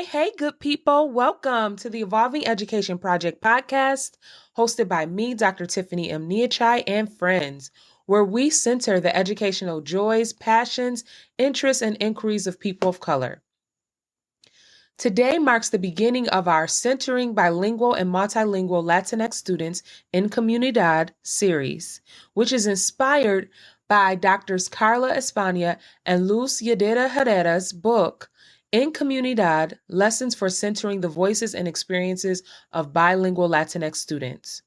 Hey, good people. Welcome to the Evolving Education Project podcast, hosted by me, Dr. Tiffany M. Neachai, and friends, where we center the educational joys, passions, interests, and inquiries of people of color. Today marks the beginning of our Centering Bilingual and Multilingual Latinx Students in Comunidad series, which is inspired by Drs. Carla España and Luz Yadira Herrera's book, In Comunidad, Lessons for Centering the Voices and Experiences of Bilingual Latinx Students.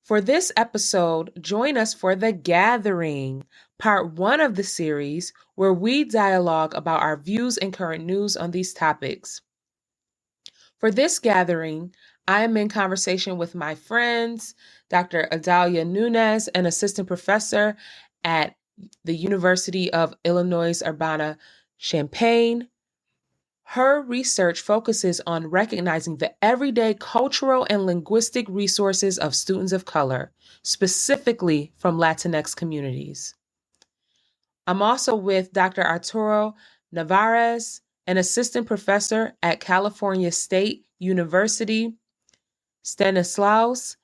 For this episode, join us for The Gathering, part 1 of the series, where we dialogue about our views and current news on these topics. For this gathering, I am in conversation with my friends, Dr. Idaila Nuñez, an assistant professor at the University of Illinois Urbana-Champaign. Her research focuses on recognizing the everyday cultural and linguistic resources of students of color, specifically from Latinx communities. I'm also with Dr. Arturo Nevárez, an assistant professor at California State University, Stanislaus,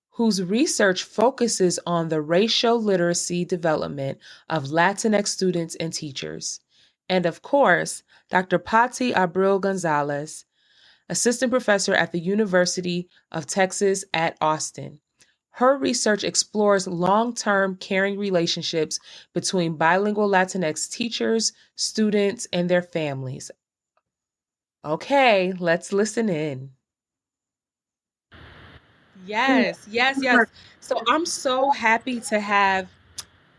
whose research focuses on the racial literacy development of Latinx students and teachers. And of course, Dr. Paty Abril-Gonzalez, assistant professor at the University of Texas at Austin. Her research explores long-term caring relationships between bilingual Latinx teachers, students, and their families. Okay, let's listen in. Yes. So I'm so happy to have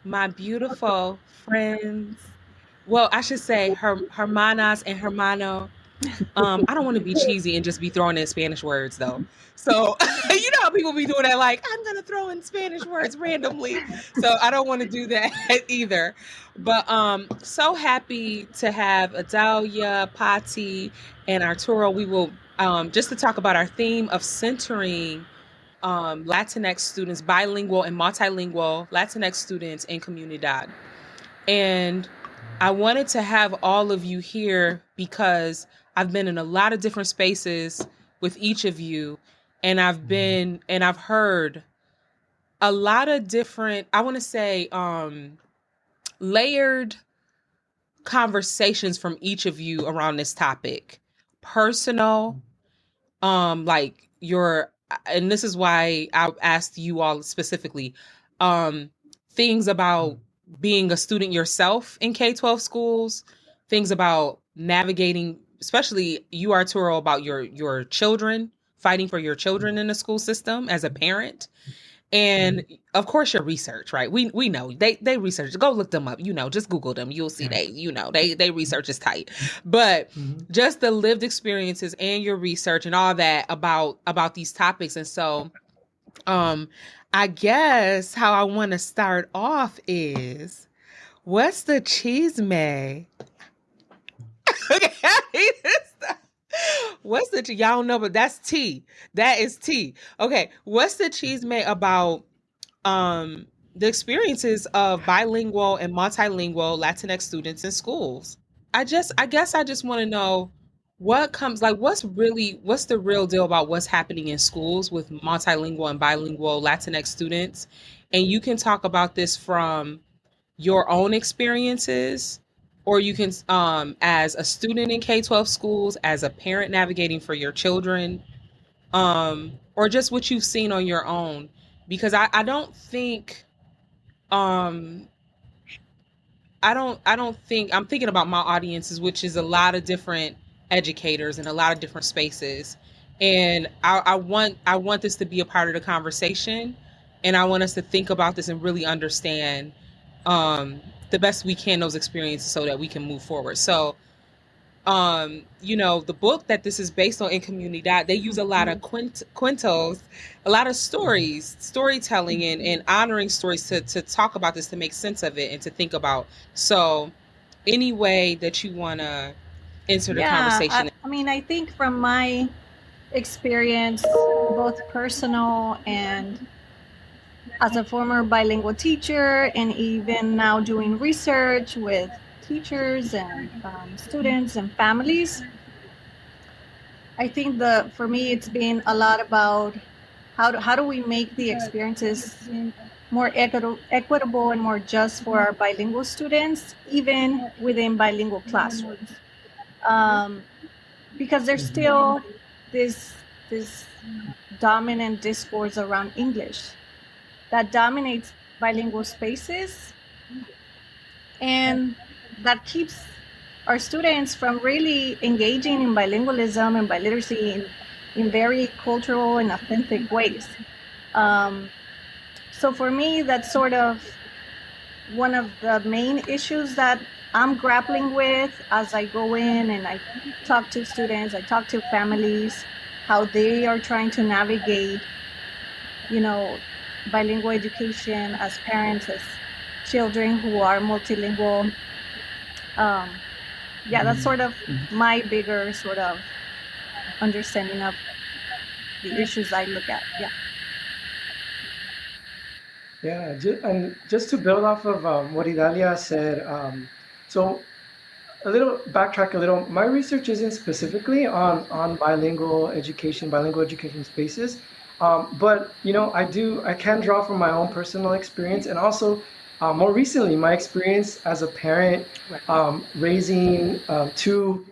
my beautiful friends. Well, I should say hermanas and hermano. I don't want to be cheesy and just be throwing in Spanish words though. So you know how people be doing that, like, I'm gonna throw in Spanish words randomly. So I don't want to do that either. But so happy to have Idaila, Paty, and Arturo. We will just to talk about our theme of centering Latinx students, bilingual and multilingual Latinx students in Comunidad. And I wanted to have all of you here because I've been in a lot of different spaces with each of you, and I've heard a lot of different, I want to say, layered conversations from each of you around this topic. Personal, like and this is why I asked you all specifically, things about being a student yourself in K-12 schools, things about navigating, especially you, Arturo, about your children, fighting for your children in the school system as a parent. And of course your research, right? We know they research. Go look them up. Just Google them. You'll see they research is tight. But just the lived experiences and your research and all that about these topics. And so I guess how I want to start off is, what's the chisme? Okay, what's the y'all don't know, but that's tea. That is tea. Okay, what's the chisme about the experiences of bilingual and multilingual Latinx students in schools? I guess I just want to know what's the real deal about what's happening in schools with multilingual and bilingual Latinx students. And you can talk about this from your own experiences, or you can as a student in K-12 schools, as a parent navigating for your children, or just what you've seen on your own. Because I don't think I don't think I'm thinking about my audiences, which is a lot of different educators in a lot of different spaces. And I want this to be a part of the conversation. And I want us to think about this and really understand the best we can those experiences so that we can move forward. So the book that this is based on, in Comunidad, they use a lot of cuentos, a lot of storytelling and honoring stories to talk about this, to make sense of it and to think about. So any way that you want to enter the conversation. I think from my experience, both personal and as a former bilingual teacher, and even now doing research with teachers and students and families, I think for me, it's been a lot about how do we make the experiences more equitable and more just for our bilingual students, even within bilingual classrooms. Because there's still this dominant discourse around English that dominates bilingual spaces, and that keeps our students from really engaging in bilingualism and biliteracy in very cultural and authentic ways. So for me, that's sort of one of the main issues that I'm grappling with as I go in and I talk to students, I talk to families, how they are trying to navigate, bilingual education as parents, as children who are multilingual. That's sort of my bigger sort of understanding of the issues I look at. And just to build off of what Idalia said, so backtrack a little. My research isn't specifically on bilingual education spaces, but I can draw from my own personal experience, and also more recently my experience as a parent, raising two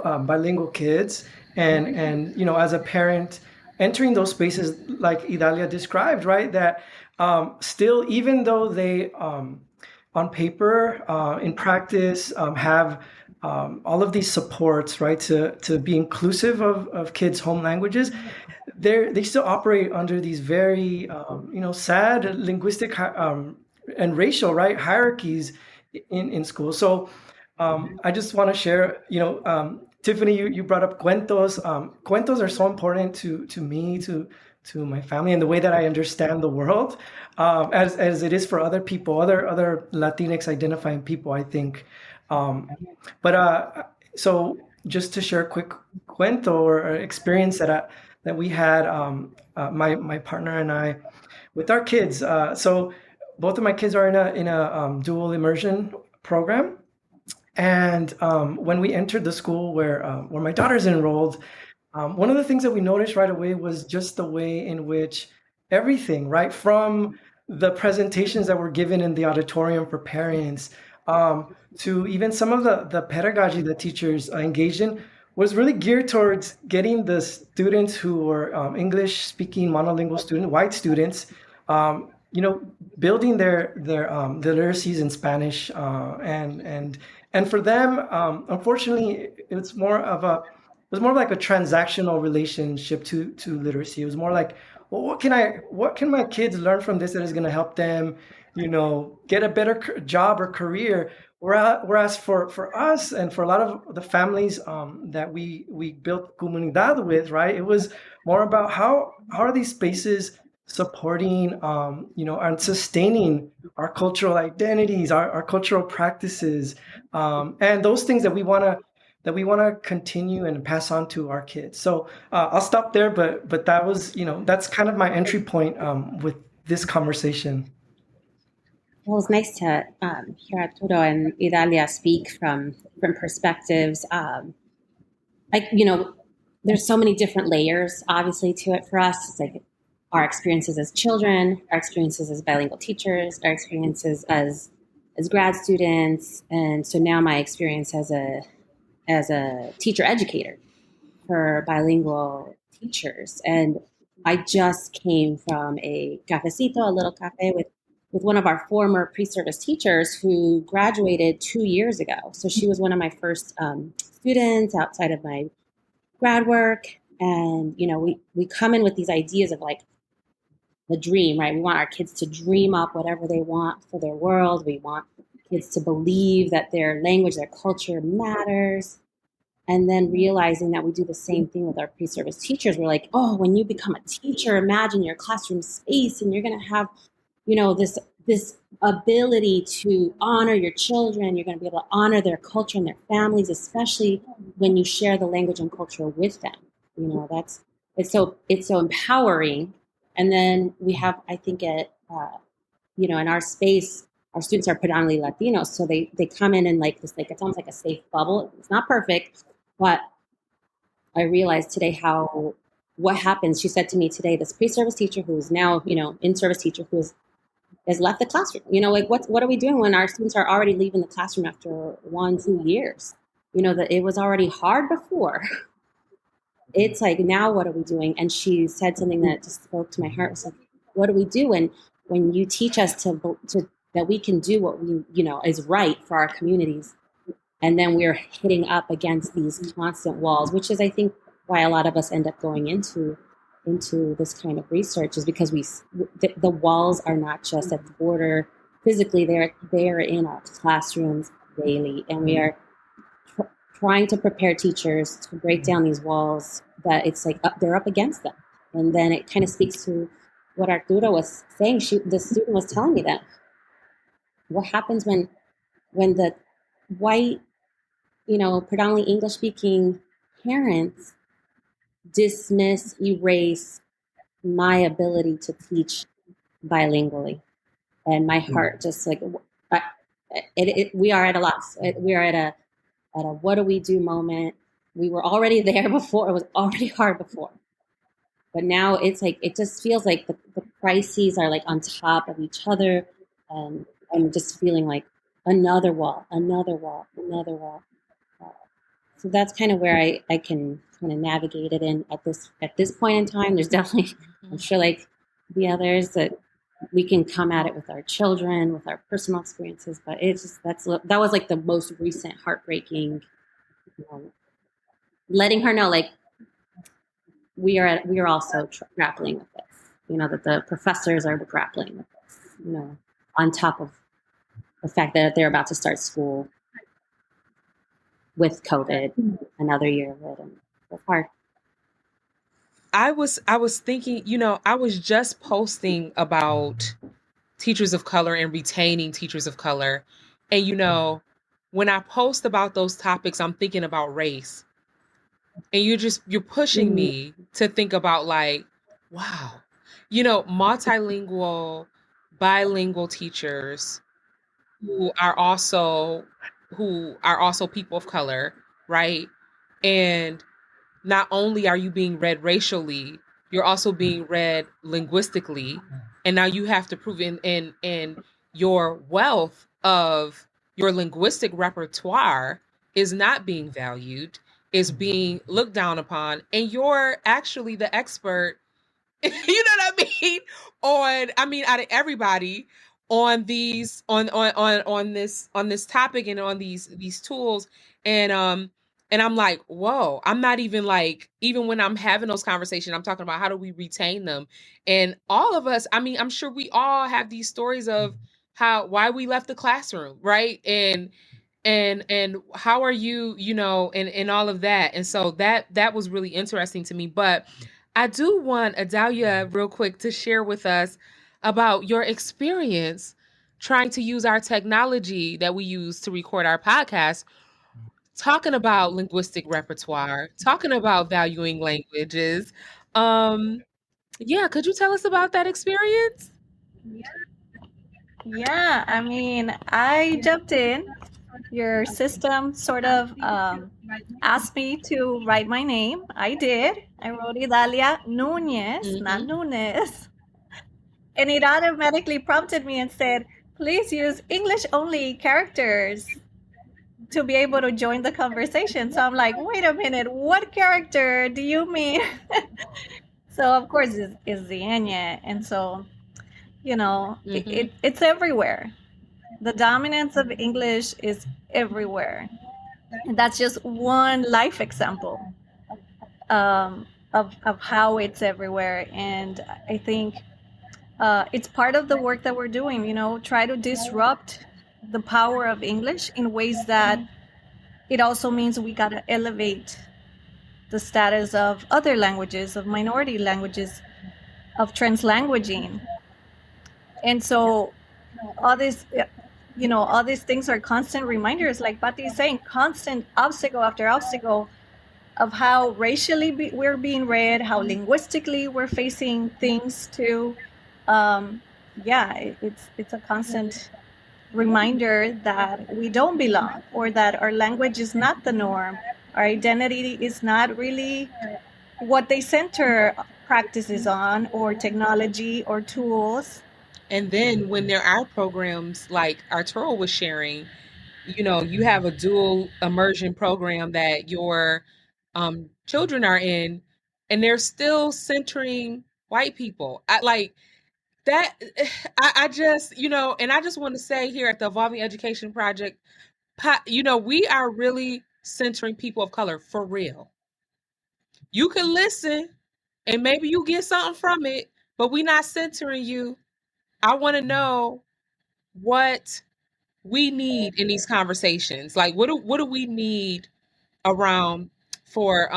bilingual kids, and as a parent entering those spaces like Idalia described, right? That still, even though they on paper, in practice, have all of these supports, right, to be inclusive of kids' home languages, they still operate under these very sad linguistic and racial, right, hierarchies in school. So I just want to share, Tiffany, you brought up cuentos. Cuentos are so important to me, to my family, and the way that I understand the world, as it is for other people, other Latinx identifying people, I think. So just to share a quick cuento or experience that we had, my partner and I, with our kids. So both of my kids are in a dual immersion program. And when we entered the school where my daughter's enrolled, one of the things that we noticed right away was just the way in which everything, right, from the presentations that were given in the auditorium for parents, to even some of the pedagogy that teachers engaged in, was really geared towards getting the students who were English-speaking monolingual students, white students, building their literacies in Spanish, and for them, unfortunately, it was more like a transactional relationship to literacy. It was more like, well, what can my kids learn from this that is going to help them, get a better job or career? Whereas for us and for a lot of the families that we built Comunidad with, right, it was more about how are these spaces supporting, and sustaining our cultural identities, our cultural practices, and those things that we want to continue and pass on to our kids. So I'll stop there, but that was, that's kind of my entry point with this conversation. Well, it's nice to hear Arturo and Idalia speak from perspectives. There's so many different layers, obviously, to it for us. It's like our experiences as children, our experiences as bilingual teachers, our experiences as grad students, and so now my experience as a teacher educator for bilingual teachers. And I just came from a cafecito, a little cafe with one of our former pre-service teachers who graduated 2 years ago. So she was one of my first students outside of my grad work. And, we come in with these ideas of like the dream, right? We want our kids to dream up whatever they want for their world. We want kids to believe that their language, their culture matters. And then realizing that we do the same thing with our pre-service teachers. We're like, oh, when you become a teacher, imagine your classroom space and you're going to have, this ability to honor your children. You're going to be able to honor their culture and their families, especially when you share the language and culture with them. It's so empowering. And then we have, I think, in our space, our students are predominantly Latinos, so they come in like this, like it's almost like a safe bubble. It's not perfect, but I realized today what happens. She said to me today, this pre-service teacher who's now, in-service teacher has left the classroom. Like what are we doing when our students are already leaving the classroom after 1-2 years? That it was already hard before. It's like, now what are we doing? And she said something that just spoke to my heart. It was like, what do we do when you teach us to that we can do what we, is right for our communities, and then we're hitting up against these constant walls, which is, I think, why a lot of us end up going into this kind of research, is because the walls are not just at the border physically; they're in our classrooms daily, and we are trying to prepare teachers to break down these walls, that it's like they're up against them. And then it kind of speaks to what Arturo was saying. The student was telling me that what happens when the white, predominantly English-speaking parents dismiss, erase my ability to teach bilingually. And my heart just like, we are at a loss. We are at a what do we do moment. We were already there before. It was already hard before. But now it's like, it just feels like the crises are like on top of each other. And I'm just feeling like another wall. So that's kind of where I can kind of navigate it in at this point in time. There's definitely, I'm sure, like the others, that we can come at it with our children, with our personal experiences, but it's just, that was like the most recent heartbreaking, letting her know, like, we are also grappling with this, that the professors are grappling with this, on top of the fact that they're about to start school with COVID, another year of it, and it's hard. I was thinking, I was just posting about teachers of color and retaining teachers of color. And, when I post about those topics, I'm thinking about race. And you're pushing me to think about, like, wow, multilingual, bilingual teachers who are also people of color, right? And not only are you being read racially, you're also being read linguistically. And now you have to prove in your wealth of your linguistic repertoire is not being valued, is being looked down upon. And you're actually the expert, you know what I mean? Out of everybody on these, on this topic and on these tools. And I'm like, whoa, I'm not even like, even when I'm having those conversations, I'm talking about how do we retain them? And all of us, I'm sure we all have these stories of why we left the classroom, right? And how are you, and all of that. And so that was really interesting to me. But I do want Idaila real quick to share with us about your experience trying to use our technology that we use to record our podcast, talking about linguistic repertoire, talking about valuing languages. Yeah, could you tell us about that experience? Yeah, I jumped in. Your system sort of asked me to write my name. I did. I wrote Idaila Nuñez, not Nuñez. And it automatically prompted me and said, please use English only characters to be able to join the conversation. So I'm like, wait a minute, what character do you mean? So of course it's the Enya. And so, it's everywhere. The dominance of English is everywhere. And that's just one life example of how it's everywhere. And I think it's part of the work that we're doing, try to disrupt the power of English in ways that it also means we got to elevate the status of other languages, of minority languages, of translanguaging. And so all these things are constant reminders, like Paty is saying, constant obstacle after obstacle of how racially we're being read, how linguistically we're facing things too. It's a constant reminder that we don't belong, or that our language is not the norm, Our identity is not really what they center practices on, or technology or tools. And then when there are programs like Arturo was sharing, you have a dual immersion program that your children are in, and they're still centering white people. I like that. I just, and I just want to say here at the Evolving Education Project, we are really centering people of color for real. You can listen and maybe you get something from it, but we not centering you. I want to know what we need in these conversations. Like what do we need around for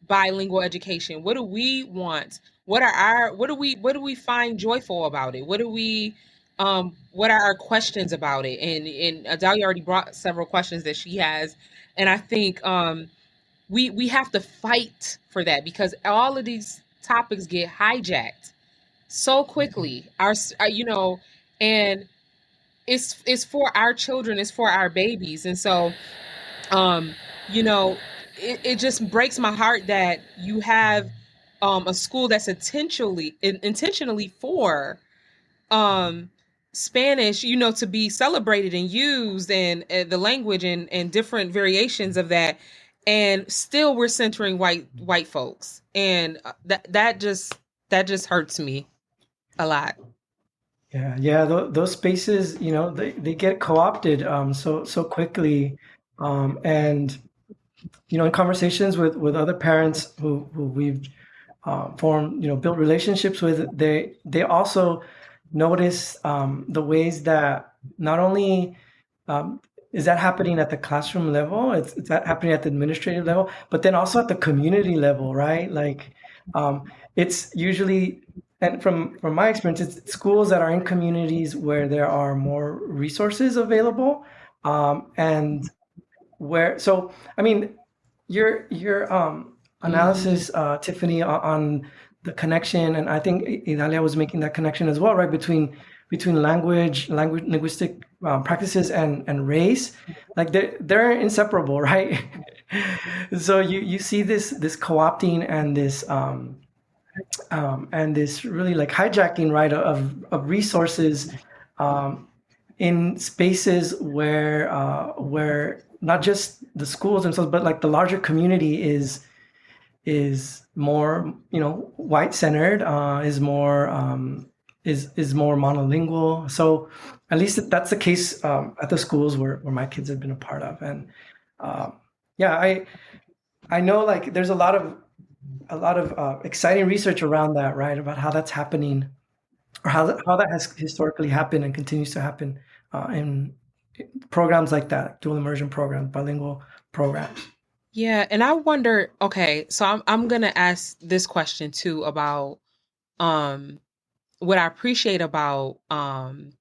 bilingual education? What do we want? What do we find joyful about it? What are our questions about it? And Adalia already brought several questions that she has. And I think we have to fight for that, because all of these topics get hijacked so quickly. And it's for our children, it's for our babies. And so um you know it just breaks my heart that you have a school that's intentionally for um Spanish, to be celebrated and used, and the language and different variations of that, and still we're centering white folks, and that just hurts me a lot. Yeah. Those spaces, they get co-opted so quickly, and in conversations with other parents who we've formed, built relationships with, they also notice the ways that not only is that happening at the classroom level, it's that happening at the administrative level, but then also at the community level, right? Like it's usually, and from my experience, it's schools that are in communities where there are more resources available, and so I mean, your analysis, Tiffany, on the connection, and I think Idalia was making that connection as well, right, between language, linguistic practices, and race, like they're inseparable, right? So you see this co-opting and this really like hijacking, right, of resources in spaces where not just the schools themselves, but like the larger community is more white centered, is more monolingual. So at least that's the case at the schools where my kids have been a part of. And yeah, I know like there's a lot of exciting research around that, right, about how that's happening, or how that has historically happened and continues to happen in programs like that, dual immersion programs, bilingual programs. Yeah, and I wonder, okay, so I'm gonna ask this question too about um what I appreciate about Carla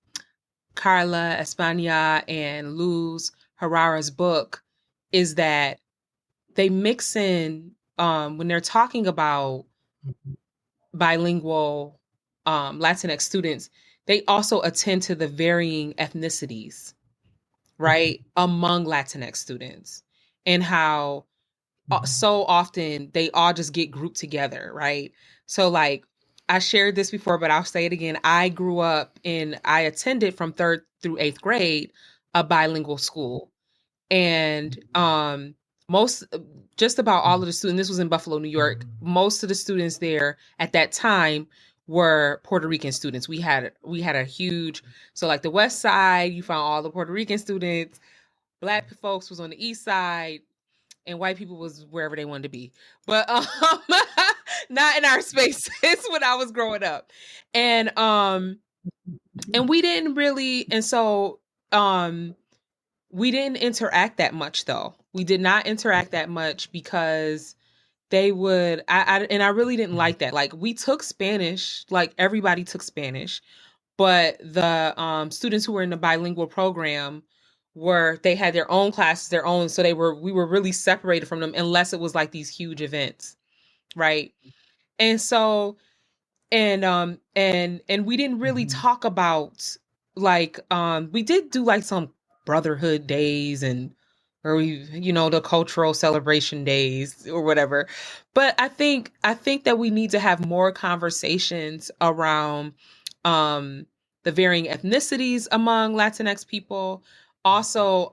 España and Luz Herrera's book is that they mix in, when they're talking about bilingual Latinx students, they also attend to the varying ethnicities, right, among Latinx students, and how so often they all just get grouped together, right? So like I shared this before, but I'll say it again. I attended from 3rd through 8th grade a bilingual school. And most just about all of the students, this was in Buffalo, New York, most of the students there at that time were Puerto Rican students. We had a huge, so like the west side, you found all the Puerto Rican students, black folks was on the east side, and white people was wherever they wanted to be. But not in our spaces when I was growing up. And we didn't really, and so we didn't interact that much though. We did not interact that much because they would and I really didn't like that. Like we took Spanish, like everybody took Spanish, but the students who were in the bilingual program they had their own classes, their own, so we were really separated from them unless it was like these huge events, right? And so and we didn't really talk about like we did do like some brotherhood days and or the cultural celebration days or whatever. But I think that we need to have more conversations around the varying ethnicities among Latinx people. Also,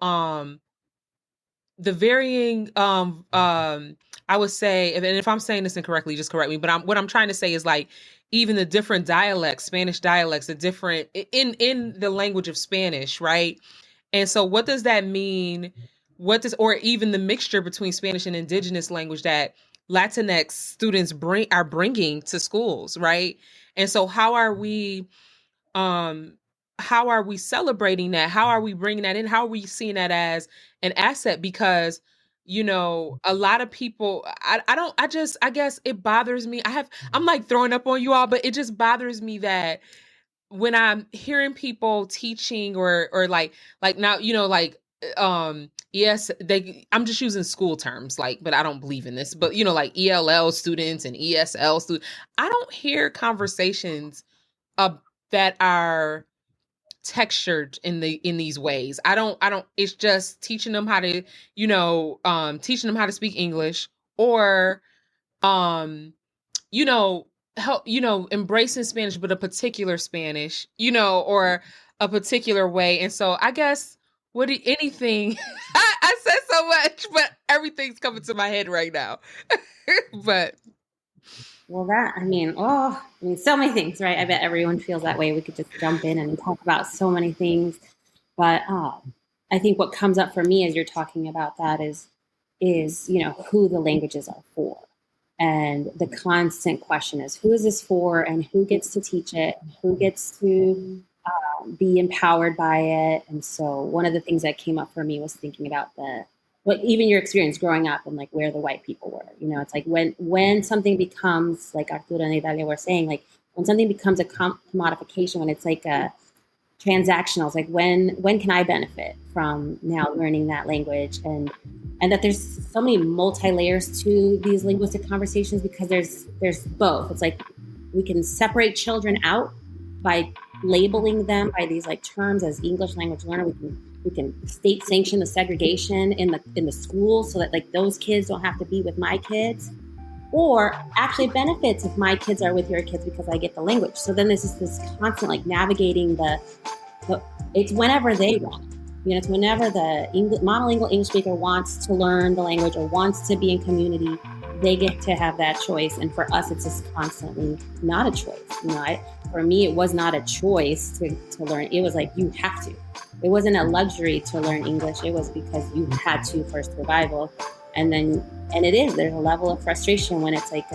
the varying I would say, and if I'm saying this incorrectly, just correct me, but what I'm trying to say is like even the different dialects, Spanish dialects, the different in the language of Spanish, right? And so what does that mean? Or even the mixture between Spanish and indigenous language that Latinx students are bringing to schools, right? And so um how are we celebrating that? How are we bringing that in? How are we seeing that as an asset? Because a lot of people, I guess it bothers me. I'm like throwing up on you all, but it just bothers me that when I'm hearing people teaching or like now, yes, I'm just using school terms, like, but I don't believe in this, but like ELL students and ESL students, I don't hear conversations uh, that are textured in these ways. I don't it's just teaching them how to, teaching them how to speak English, or um help, embracing Spanish, but a particular Spanish, or a particular way. And so I guess anything I said so much, but everything's coming to my head right now. But Well, so many things, right? I bet everyone feels that way. We could just jump in and talk about so many things. But I think what comes up for me as you're talking about that is who the languages are for. And the constant question is, who is this for, and who gets to teach it, who gets to be empowered by it. And so one of the things that came up for me was thinking about even your experience growing up and like where the white people were. It's like when something becomes, like Arturo and Idaila were saying, like when something becomes a commodification, when it's like a transactional, it's like when can I benefit from now learning that language, and that there's so many multi-layers to these linguistic conversations, because there's both. It's like we can separate children out by labeling them by these like terms as English language learner. We can state sanction the segregation in the school so that like those kids don't have to be with my kids, or actually benefits if my kids are with your kids because I get the language. So then there's this constant like navigating it's whenever they want. It's whenever the monolingual English speaker wants to learn the language or wants to be in community, they get to have that choice. And for us, it's just constantly not a choice. For me, it was not a choice to learn. It was like, you have to. It wasn't a luxury to learn English. It was because you had to for survival. And there's a level of frustration when it's like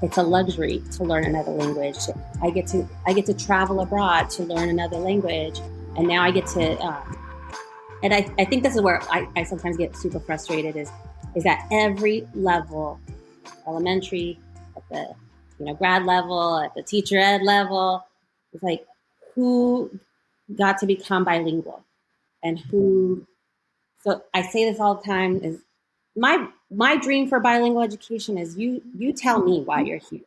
it's a luxury to learn another language. I get to travel abroad to learn another language. And now I get to, and I think this is where I sometimes get super frustrated is at every level, elementary, at the grad level, at the teacher ed level, it's like, who got to become bilingual, and who. So I say this all the time, is my dream for bilingual education is you tell me why you're here.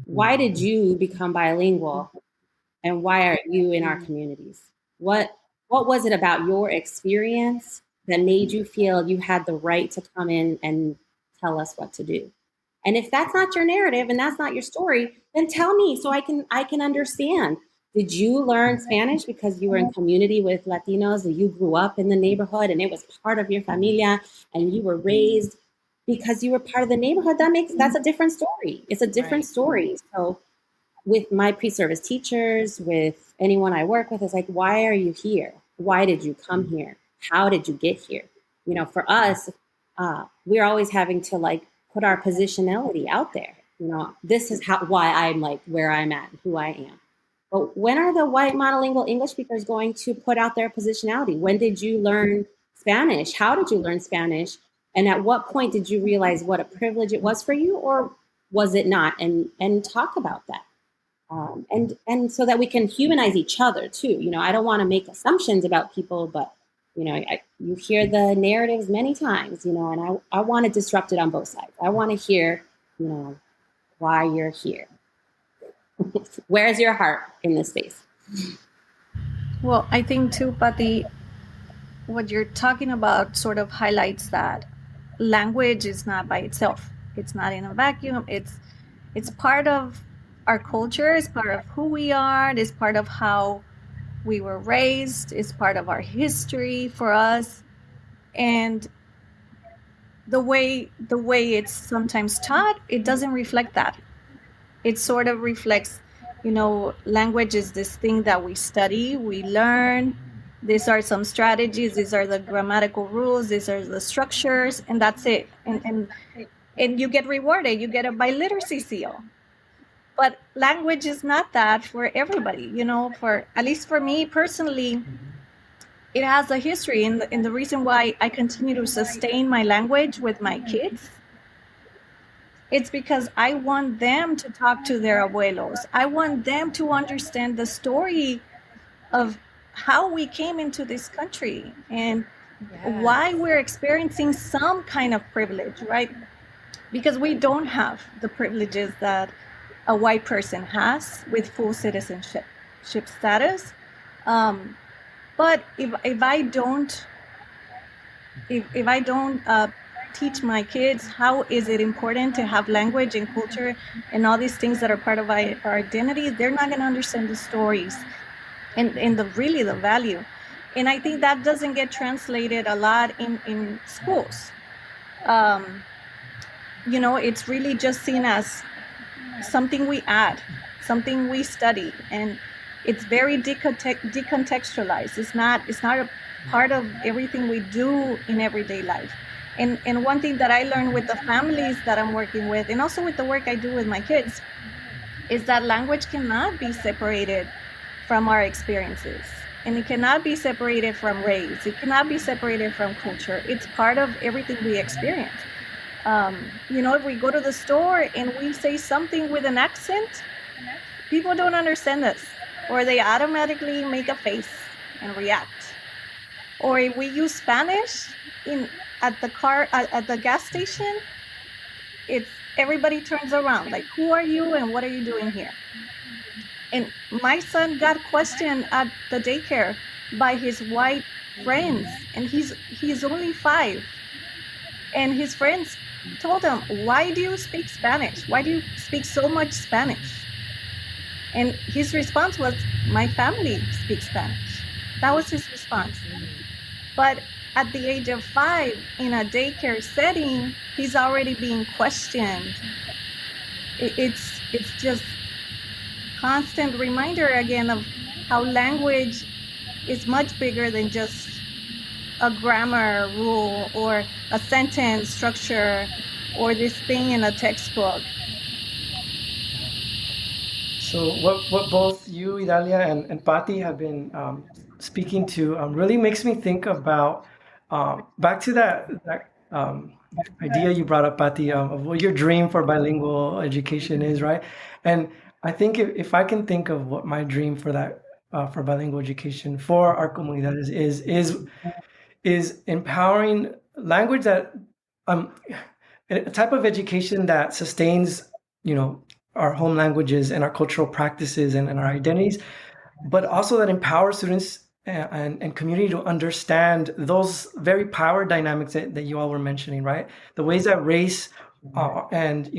Why did you become bilingual, and why are you in our communities? What was it about your experience that made you feel you had the right to come in and tell us what to do? And if that's not your narrative and that's not your story, then tell me so I can understand. Did you learn Spanish because you were in community with Latinos, and you grew up in the neighborhood and it was part of your familia, and you were raised because you were part of the neighborhood? That's a different story. It's a different story. So with my pre-service teachers, with anyone I work with, it's like, why are you here? Why did you come here? How did you get here? For us, we're always having to like put our positionality out there. This is why I'm like where I'm at, who I am. But when are the white monolingual English speakers going to put out their positionality? When did you learn Spanish? How did you learn Spanish? And at what point did you realize what a privilege it was for you, or was it not? And talk about that. And so that we can humanize each other too. I don't want to make assumptions about people, but you hear the narratives many times, and I want to disrupt it on both sides. I want to hear, why you're here. Where's your heart in this space? Well, I think too, Paty, what you're talking about sort of highlights that language is not by itself. It's not in a vacuum. It's part of our culture. It's part of who we are. It's part of how we were raised. It's part of our history for us. And the way it's sometimes taught, it doesn't reflect that. It sort of reflects, language is this thing that we study, we learn. These are some strategies, these are the grammatical rules, these are the structures, and that's it. And you get rewarded, you get a biliteracy seal. But language is not that for everybody, for at least for me personally. It has a history, and the reason why I continue to sustain my language with my kids, it's because I want them to talk to their abuelos. I want them to understand the story of how we came into this country and why we're experiencing some kind of privilege, right? Because we don't have the privileges that a white person has with full citizenship status. But if I don't teach my kids how is it important to have language and culture and all these things that are part of our identity, they're not going to understand the stories and the value. And I think that doesn't get translated a lot in schools. It's really just seen as something we add, something we study, and it's very decontextualized. It's not a part of everything we do in everyday life. And one thing that I learned with the families that I'm working with, and also with the work I do with my kids, is that language cannot be separated from our experiences. And it cannot be separated from race. It cannot be separated from culture. It's part of everything we experience. If we go to the store and we say something with an accent, people don't understand us, or they automatically make a face and react. Or if we use Spanish at the gas station, everybody turns around like, who are you and what are you doing here? And my son got questioned at the daycare by his white friends, and he's only 5. And his friends told him, why do you speak Spanish? Why do you speak so much Spanish? And his response was, my family speaks Spanish. That was his response. But at the age of 5, in a daycare setting, he's already being questioned. It's just constant reminder again of how language is much bigger than just a grammar rule or a sentence structure or this thing in a textbook. So what both you, Idalia, and Paty have been speaking to really makes me think about back to that idea you brought up, Paty, of what your dream for bilingual education is, right? And I think if I can think of what my dream for that for bilingual education for our Comunidad is empowering language that a type of education that sustains, our home languages and our cultural practices and our identities, but also that empowers students and community to understand those very power dynamics that you all were mentioning, right? The ways that race and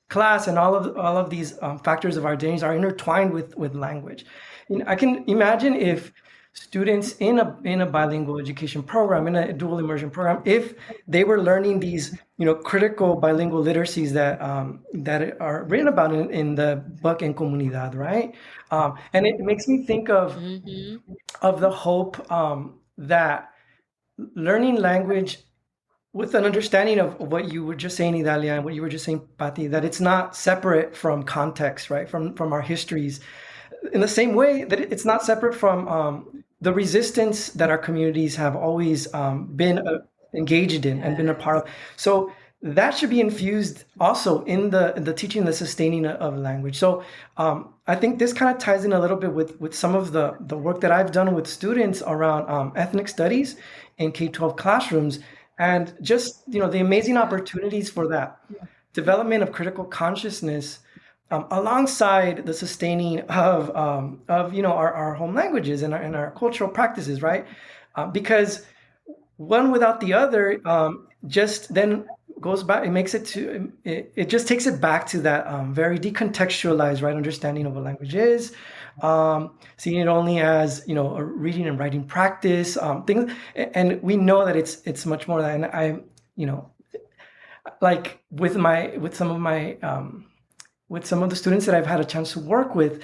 class and all of these factors of our identities are intertwined with language. I can imagine if students in a bilingual education program, in a dual immersion program, if they were learning these critical bilingual literacies that are written about in the book En Comunidad, right? And it makes me think of the hope that learning language with an understanding of what you were just saying, Idalia, and what you were just saying, Paty, that it's not separate from context, right? From our histories. In the same way that it's not separate from the resistance that our communities have always been engaged in and been a part of. So that should be infused also in the teaching and the sustaining of language. So I think this kind of ties in a little bit with some of the work that I've done with students around ethnic studies in K-12 classrooms, and just the amazing opportunities for that development of critical consciousness alongside the sustaining of our home languages and our cultural practices, right? Because one without the other just then goes back. It makes it to it just takes it back to that very decontextualized right understanding of what language is, seeing it only as a reading and writing practice, things. And we know that it's much more than I like with some of the students that I've had a chance to work with,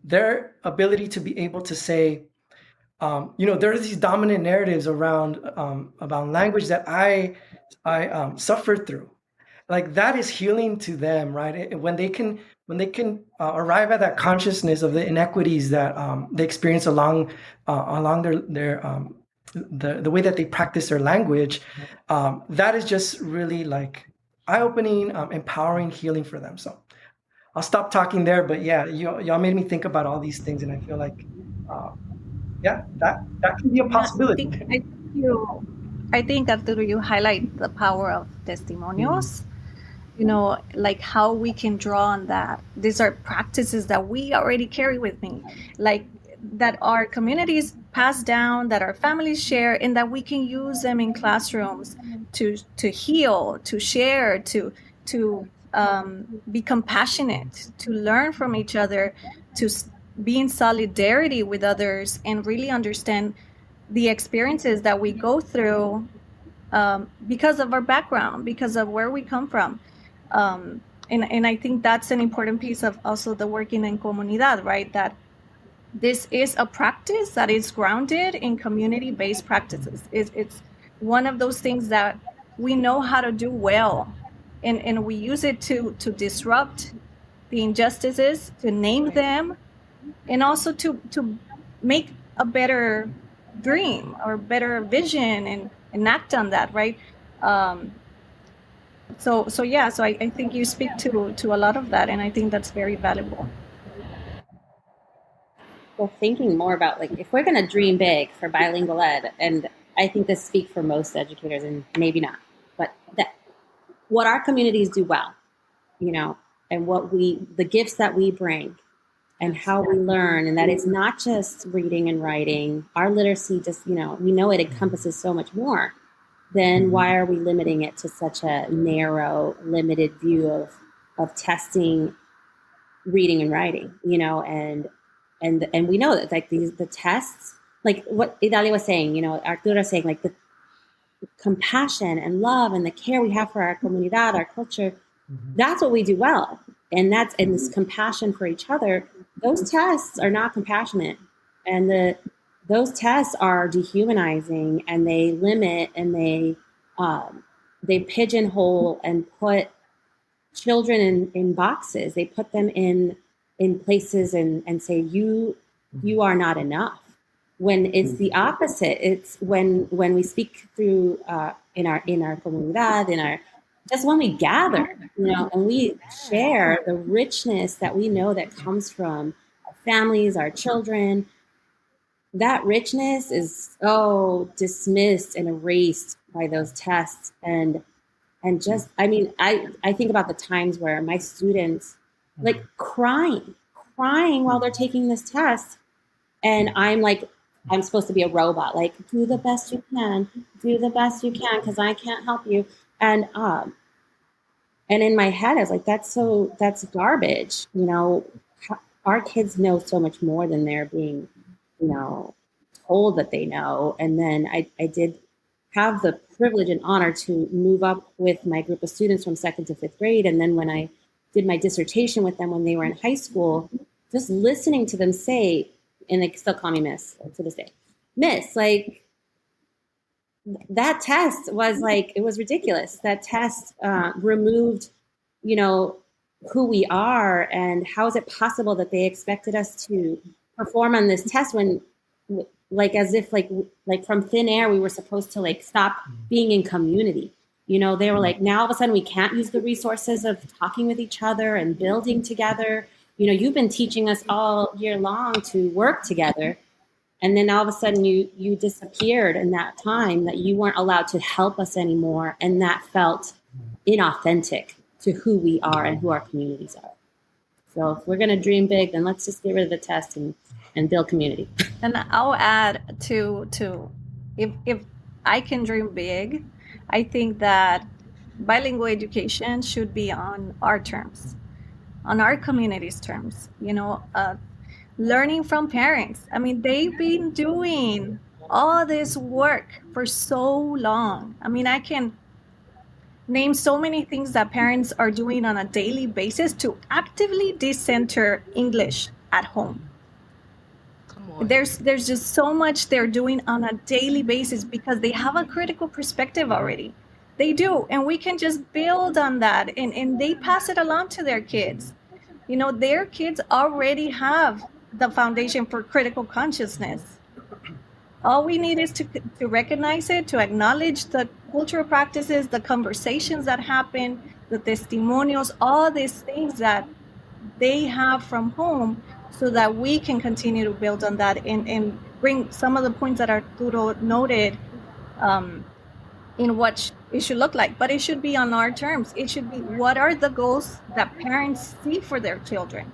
their ability to be able to say, there are these dominant narratives around about language that I suffered through. Like that is healing to them, right? When they can arrive at that consciousness of the inequities that they experience along their the way that they practice their language, that is just really like eye-opening, empowering, healing for them. So I'll stop talking there, but yeah, y'all made me think about all these things, and I feel like that can be a possibility. I think Arturo, you highlight the power of testimonios. Like how we can draw on that. These are practices that we already carry with me, like that our communities pass down, that our families share, and that we can use them in classrooms to heal, to share, to be compassionate, to learn from each other, to be in solidarity with others, and really understand the experiences that we go through because of our background, because of where we come from. And I think that's an important piece of also the working in Comunidad, right? That this is a practice that is grounded in community-based practices. It's one of those things that we know how to do well, and we use it to disrupt the injustices, to name them, and also to make a better dream or better vision and act on that, right? So I think you speak to a lot of that, and I think that's very valuable. Well, thinking more about like if we're going to dream big for bilingual ed, and I think this speaks for most educators, and maybe not, but that what our communities do well, and the gifts that we bring, and how we learn, and that it's not just reading and writing. Our literacy just, we know it encompasses so much more. Then why are we limiting it to such a narrow, limited view of testing reading and writing, and we know that like the tests, like what Idaila was saying, Arturo was saying, like the compassion and love and the care we have for our comunidad, our culture, that's what we do well. And this compassion for each other, those tests are not compassionate. And those tests are dehumanizing, and they limit, and they pigeonhole and put children in boxes. They put them in places and say, you are not enough. When it's the opposite. It's when we speak through in our comunidad, just when we gather, and we share the richness that we know that comes from our families, our children, that richness is dismissed and erased by those tests. And just, I think about the times where my students like crying while they're taking this test, and I'm supposed to be a robot, like do the best you can, because I can't help you. And in my head, I was like, that's garbage. Our kids know so much more than they're being, told that they know. And then I did have the privilege and honor to move up with my group of students from 2nd to 5th grade. And then when I did my dissertation with them when they were in high school, just listening to them say, and they still call me Miss to this day, Miss, like that test was like, it was ridiculous. That test removed, who we are, and how is it possible that they expected us to perform on this test when, like, as if like from thin air, we were supposed to like stop being in community. They were like, now all of a sudden we can't use the resources of talking with each other and building together. You've been teaching us all year long to work together. And then all of a sudden you disappeared in that time, that you weren't allowed to help us anymore. And that felt inauthentic to who we are and who our communities are. So if we're going to dream big, then let's just get rid of the test and build community. And I'll add to if I can dream big. I think that bilingual education should be on our terms, on our community's terms. Learning from parents. I mean, they've been doing all this work for so long. I mean, I can name so many things that parents are doing on a daily basis to actively decenter English at home. There's just so much they're doing on a daily basis because they have a critical perspective already. They do, and we can just build on that, and they pass it along to their kids. Their kids already have the foundation for critical consciousness. All we need is to recognize it, to acknowledge the cultural practices, the conversations that happen, the testimonials, all these things that they have from home, so that we can continue to build on that and bring some of the points that Arturo noted in what it should look like. But it should be on our terms. It should be, what are the goals that parents see for their children?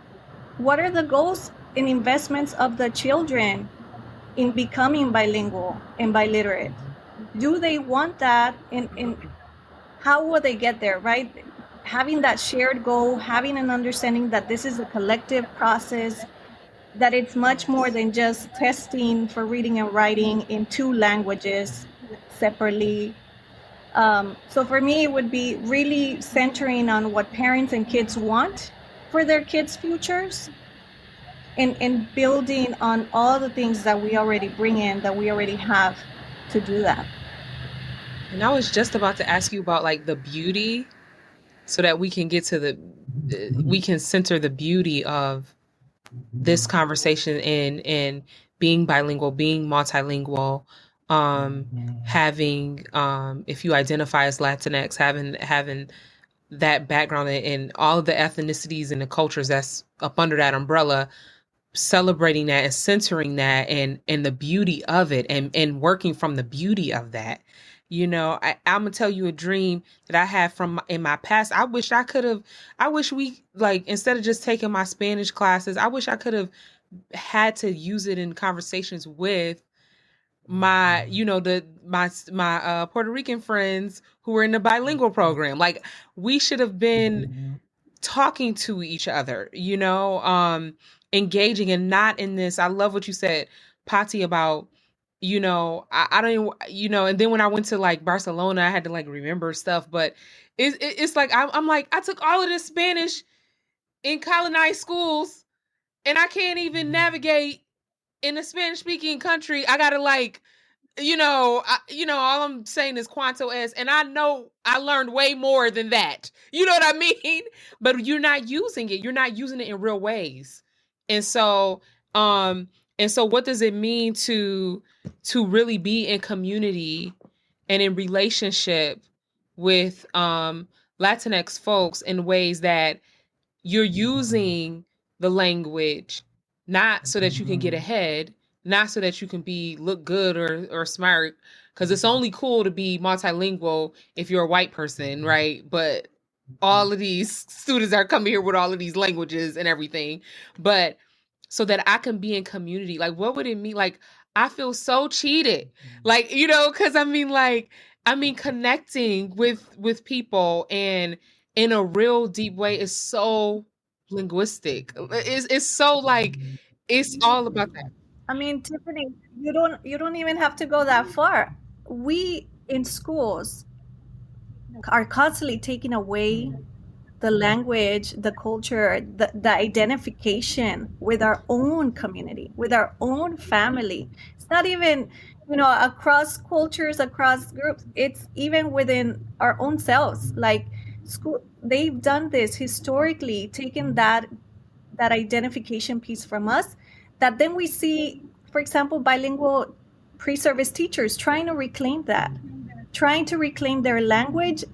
What are the goals and investments of the children in becoming bilingual and biliterate? Do they want that? And how will they get there, right? Having that shared goal, having an understanding that this is a collective process, that it's much more than just testing for reading and writing in 2 languages separately. So for me, it would be really centering on what parents and kids want for their kids' futures, and building on all the things that we already bring in, that we already have to do that. And I was just about to ask you about like the beauty, so that we can get to we can center the beauty of this conversation in being bilingual, being multilingual, having, if you identify as Latinx, having that background and all of the ethnicities and the cultures that's up under that umbrella, celebrating that and centering that and the beauty of it, and working from the beauty of that. I'm gonna tell you a dream that I had in my past. I wish we, like, instead of just taking my Spanish classes, I wish I could have had to use it in conversations with my Puerto Rican friends who were in the bilingual program. Like, we should have been talking to each other, engaging, and not in this. I love what you said, Paty, about, I don't even, and then when I went to like Barcelona, I had to like remember stuff, but it's like, I'm like, I took all of this Spanish in colonized schools and I can't even navigate in a Spanish speaking country. I gotta like, all I'm saying is cuanto es, and I know I learned way more than that. You know what I mean? But you're not using it. You're not using it in real ways. And so what does it mean to really be in community and in relationship with Latinx folks in ways that you're using the language not so that you can get ahead, not so that you can look good or smart, because it's only cool to be multilingual if you're a white person, right? But all of these students are coming here with all of these languages and everything, but so that I can be in community. Like, what would it mean? Like, I feel so cheated, like, because connecting with people and in a real deep way is so linguistic. It's so like, it's all about that. I mean, Tiffany, you don't even have to go that far. We in schools are constantly taking away the language, the culture, the identification with our own community, with our own family. It's not even, across cultures, across groups. It's even within our own selves. Like, school, they've done this historically, taken that identification piece from us, that then we see, for example, bilingual pre-service teachers trying to reclaim that, trying to reclaim their language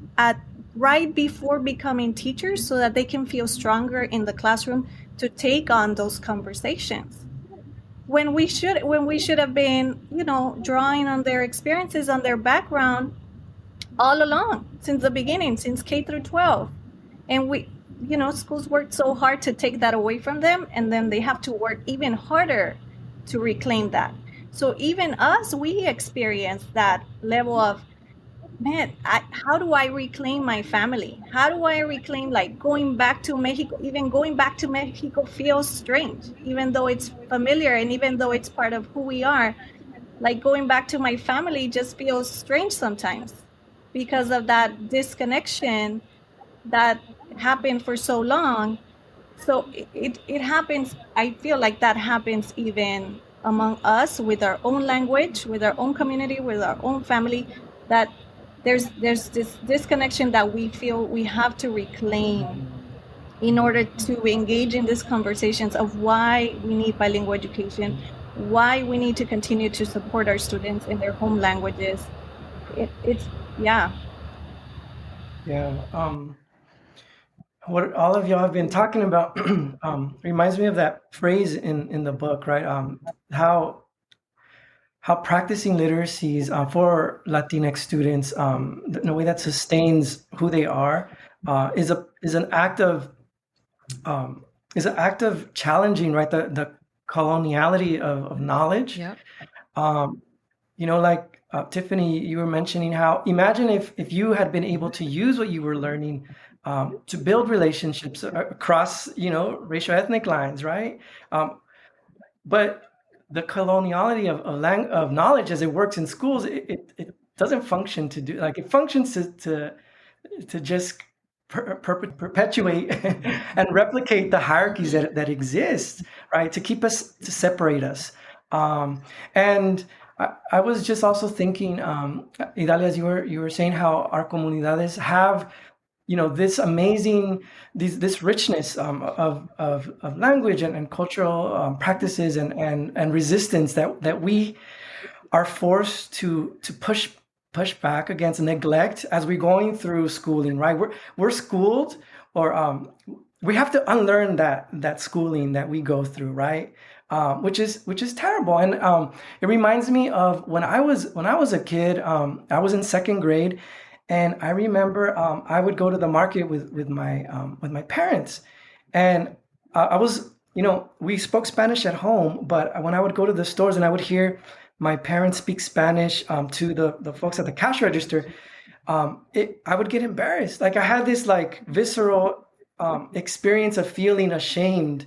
right before becoming teachers, so that they can feel stronger in the classroom to take on those conversations. When we should have been, drawing on their experiences, on their background all along, since the beginning, since K through 12. And schools worked so hard to take that away from them, and then they have to work even harder to reclaim that. So even us, we experience that level of, man, how do I reclaim my family? How do I reclaim, like, going back to Mexico? Even going back to Mexico feels strange, even though it's familiar and even though it's part of who we are. Like, going back to my family just feels strange sometimes because of that disconnection that happened for so long. So it happens, I feel like that happens even among us with our own language, with our own community, with our own family, that there's this disconnection that we feel we have to reclaim in order to engage in these conversations of why we need bilingual education, why we need to continue to support our students in their home languages. It's yeah. What all of y'all have been talking about reminds me of that phrase in the book, right? How practicing literacies for Latinx students in a way that sustains who they are is an act of challenging, right? The coloniality of knowledge. Yep. Like Tiffany, you were mentioning how, imagine if you had been able to use what you were learning to build relationships across, racial ethnic lines, right? But the coloniality of knowledge as it works in schools, it doesn't function to do, like, it functions to just perpetuate and replicate the hierarchies that exist, right? To separate us. And I was just also thinking, Idalia, as you were saying, how our comunidades have, this amazing, this richness of language and cultural practices and resistance that we are forced to push back against neglect as we're going through schooling, right? We're schooled, or we have to unlearn that schooling that we go through, right? Which is terrible. And it reminds me of when I was a kid. I was in second grade, and I remember I would go to the market with my parents, and I was, we spoke Spanish at home, but when I would go to the stores and I would hear my parents speak Spanish to the folks at the cash register, I would get embarrassed. Like, I had this, like, visceral experience of feeling ashamed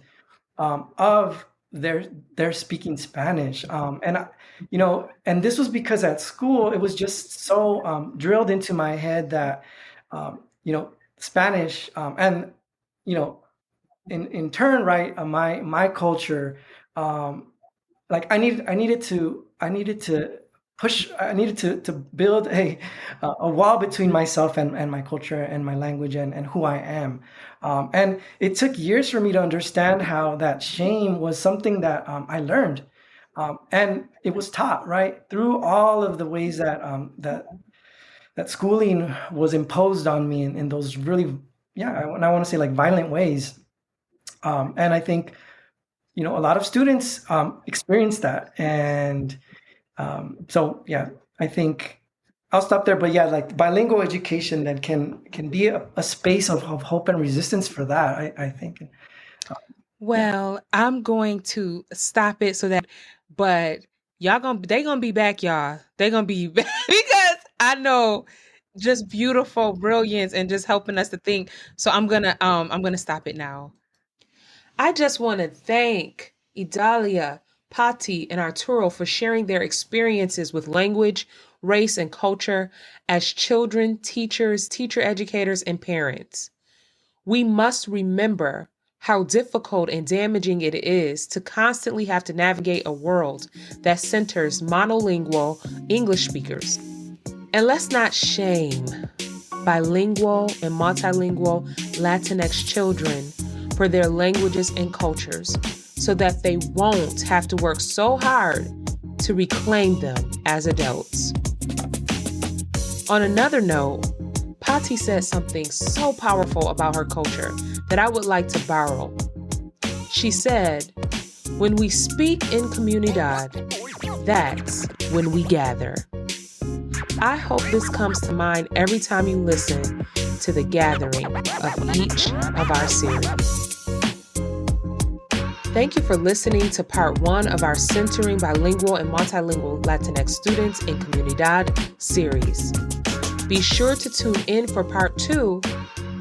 of their speaking Spanish, and this was because at school it was just so drilled into my head that Spanish, and in turn, right, my culture, like, I needed to build a wall between myself and my culture and my language and who I am. And it took years for me to understand how that shame was something that I learned. And it was taught, right, through all of the ways that schooling was imposed on me in those really, I want to say, like, violent ways. And I think, a lot of students experience that. And I think I'll stop there. But like, bilingual education then can be a space of hope and resistance for that, I think. Well, I'm going to stop it but they gonna be back, y'all. They gonna be back because I know just beautiful brilliance and just helping us to think. So I'm gonna stop it now. I just want to thank Idalia, Paty, and Arturo for sharing their experiences with language, race, and culture as children, teachers, teacher educators, and parents. We must remember how difficult and damaging it is to constantly have to navigate a world that centers monolingual English speakers. And let's not shame bilingual and multilingual Latinx children for their languages and cultures so that they won't have to work so hard to reclaim them as adults. On another note, Paty said something so powerful about her culture that I would like to borrow. She said, "When we speak in Comunidad, that's when we gather." I hope this comes to mind every time you listen to the gathering of each of our series. Thank you for listening to part 1 of our Centering Bilingual and Multilingual Latinx Students in Comunidad series. Be sure to tune in for part 2,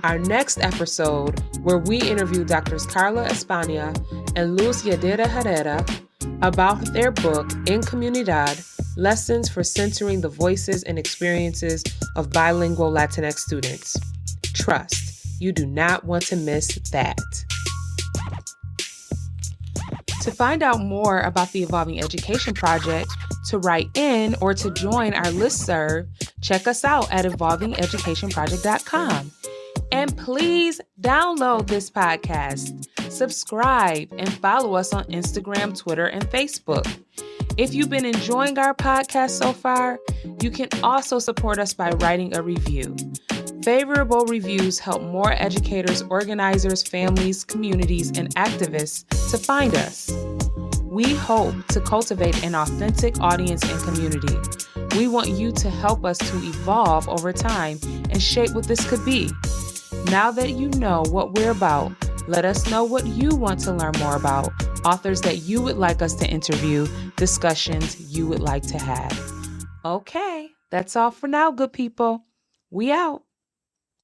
our next episode, where we interview Drs. Carla España and Yadira Herrera about their book, In Comunidad, Lessons for Centering the Voices and Experiences of Bilingual Latinx Students. Trust, you do not want to miss that. To find out more about the Evolving Education Project, to write in or to join our listserv, check us out at evolvingeducationproject.com. And please download this podcast, subscribe, and follow us on Instagram, Twitter, and Facebook. If you've been enjoying our podcast so far, you can also support us by writing a review. Favorable reviews help more educators, organizers, families, communities, and activists to find us. We hope to cultivate an authentic audience and community. We want you to help us to evolve over time and shape what this could be. Now that you know what we're about, let us know what you want to learn more about, authors that you would like us to interview, discussions you would like to have. Okay, that's all for now, good people. We out.